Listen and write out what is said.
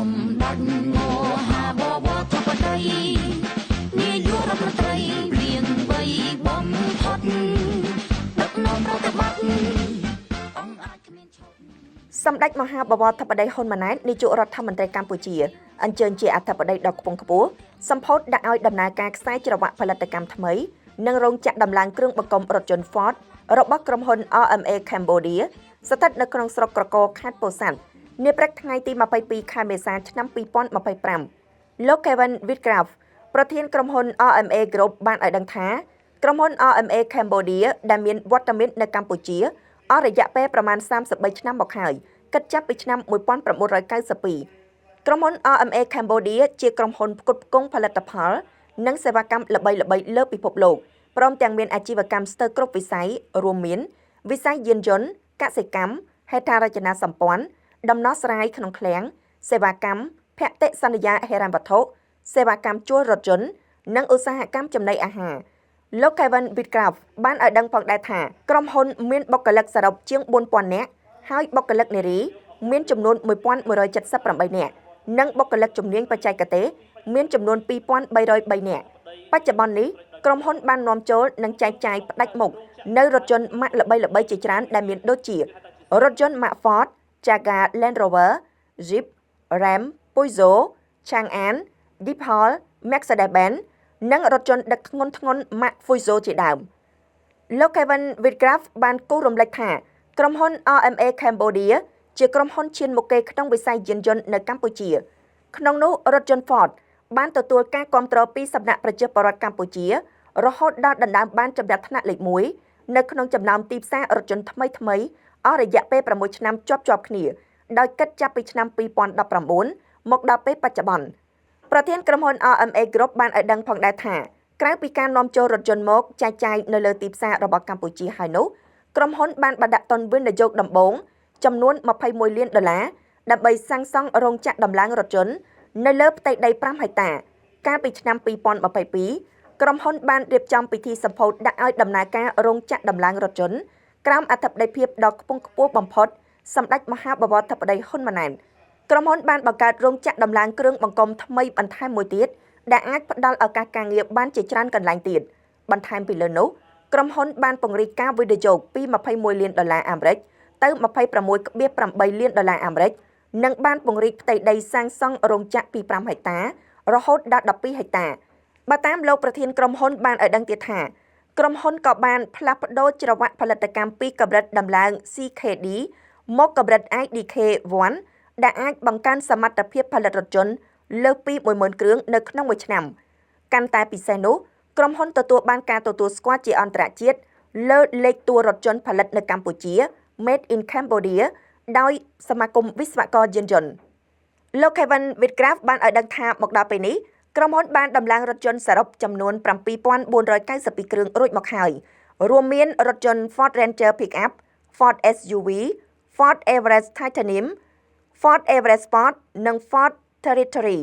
សម្ដេចមហាបវរធិបតីនាយករដ្ឋមន្ត្រីរៀងវ័យបំផុតដឹកនាំប្រតិបត្តិអង្គអាចគ្មានឈប់សម្ដេចមហាបវរធិបតីហ៊ុនម៉ាណែតនាយករដ្ឋមន្ត្រីកម្ពុជាអញ្ជើញជាអធិបតីដ៏ខ្ពង់ខ្ពស់សម្ពោធដាក់ឲ្យដំណើរការខ្សែច្រវាក់ផលិតកម្មថ្មីនិងរោងចក្រដំឡើងគ្រឿងបង្កុំរថយន្ត Ford របស់ក្រុមហ៊ុន RMA Cambodia ស្ថិតនៅក្នុងស្រុកក្រគរខេត្តពោធិ៍សាត់នាព្រឹកថ្ងៃទី22ខែមេសាឆ្នាំ2025លោក Kevin Whitcraft ប្រធានក្រុមហ៊ុន RMA Group បានឲ្យដឹងថាក្រុមហ៊ុន RMA Cambodia ដែលមានវត្តមាននៅកម្ពុជាអស់រយៈពេលប្រមាណ33ឆ្នាំមកហើយគិតចាប់ពីឆ្នាំ1992ក្រុមហ៊ុន RMA Cambodia ជាក្រុមហ៊ុនផ្គត់ផ្គង់ផលិតផលនិងសេវាកម្មល្បីៗលើពិភពលោកព្រមទាំងមានអាជីវកម្មស្ទើរគ្រប់វិស័យរួមមានវិស័យយានយន្តកសិកម្មហេដ្ឋារចនាសម្ព័ន្ធដំណោះស្រាយក្នុងឃ្លាំងសេវាកម្មភតិសន្យាហិរញ្ញវត្ថុសេវាកម្មជួលរថយន្តនិងឧស្សាហកម្មចំណីអាហារលោក Kevin Whitcraft បានឲ្យដឹងផងដែរថាក្រុមហ៊ុនមានបុគ្គលិកសរុបជាង 4000 នាក់ហើយបុគ្គលិកនារីមានចំនួន 1178 នាក់និងបុគ្គលិកជំនាញបច្ចេកទេសមានចំនួន 2303 នាក់បច្ចុប្បន្ននេះក្រុមហ៊ុនបាននាំចូលនិងចែកចាយផ្ដាច់មុខនៅរថយន្តម៉ាកល្បីៗជាច្រើនដែលមានដូចជារថយន្តម៉ាក Ford, Jaguar Land Rover, Jeep, Ram, Peugeot, Chang'an, Deep Hall, Mercedes-Benz និងរថយន្តដឹកធ្ងន់ម៉ាក Fuso ជាដើមលោក Kevin Whitcraft បានគូរំលេចថាក្រុមហ៊ុន RMA Cambodia ជាក្រុមហ៊ុនឈានមុខគេក្នុងវិស័យយានយន្តនៅកម្ពុជាក្នុងនោះរថយន្ត Ford បានទទួលការគាំទ្រពីសំណាក់ប្រជាពលរដ្ឋកម្ពុជារហូតដល់ដណ្ដើមបានចំណាត់ថ្នាក់លេខ1នៅក្នុងចំណោមទីផ្សាររថយន្តថ្មីអស់រយៈពេល6ឆ្នាំជាប់គ្នាដោយគិតចាប់ពីឆ្នាំ2019មកដល់ពេលបច្ចុប្បន្នប្រធានក្រុមហ៊ុន RMA Group បានឲ្យដឹងផងដែរថាក្រៅពីការនាំចូលរថយន្តមកចែកចាយនៅលើទីផ្សាររបស់កម្ពុជាហើយនោះក្រុមហ៊ុនបានបដាក់ទុនវិនិយោគដំបូងចំនួន$21 លានដើម្បីសាងសង់រោងចក្រដំឡើងរថយន្តនៅលើផ្ទៃដី5ហិកតាកាលពីឆ្នាំ2022ក្រុមហ៊ុនបានរៀបចំពិធីសម្ពោធដាក់ឲ្យដំណើរការរោងចក្រដំឡើងរថយន្តក្រោមអធិបតីភាពដ៏ខ្ពង់ខ្ពស់បំផុតសម្ដេចមហាបវរធិបតីហ៊ុនម៉ាណែតក្រុមហ៊ុនបានបង្កើតរោងចក្រដំឡើងគ្រឿងបង្កុំថ្មីបន្ថែមមួយទៀតដែលអាចផ្ដល់ឱកាសការងារបានជាច្រើនកន្លែងទៀតបន្ថែមពីលើនោះក្រុមហ៊ុនបានពង្រីកការវិនិយោគពី$21 លានអាមេរិកទៅ$26.8 លានអាមេរិកនិងបានពង្រីកផ្ទៃដីសាងសង់រោងចក្រពី5ហិកតារហូតដល់12ហិកតាបើតាមលោកប្រធានក្រុមហ៊ុនបានឲ្យដឹងទៀតថាក្រុមហ៊ុនក៏បានផ្លាស់ប្ដូរច្រវាក់ផលិតកម្មពីកម្រិតដំឡើង CKD មកកម្រិត IDK1 ដែលអាចបង្កើនសមត្ថភាពផលិតរថយន្តលើសពី 10000 គ្រឿងនៅក្នុងមួយឆ្នាំកាន់តែពិសេសនោះក្រុមហ៊ុនទទួលបានការទទួលស្គាល់ជាអន្តរជាតិលើលេខតួរថយន្តផលិតនៅកម្ពុជា Made in Cambodia ដោយសមាគមវិស្វករយានយន្តលោក Kevin Whitcraft បានឲ្យដឹងថាមកដល់ពេលនេះក្រុមហ៊ុនបានដំឡើងរថយន្តសរុបចំនួន7492គ្រឿងរួចមកហើយរួមមានរថយន្ត Ford Ranger Pickup, Ford SUV, Ford Everest Titanium, Ford Everest Sport និង Ford Territory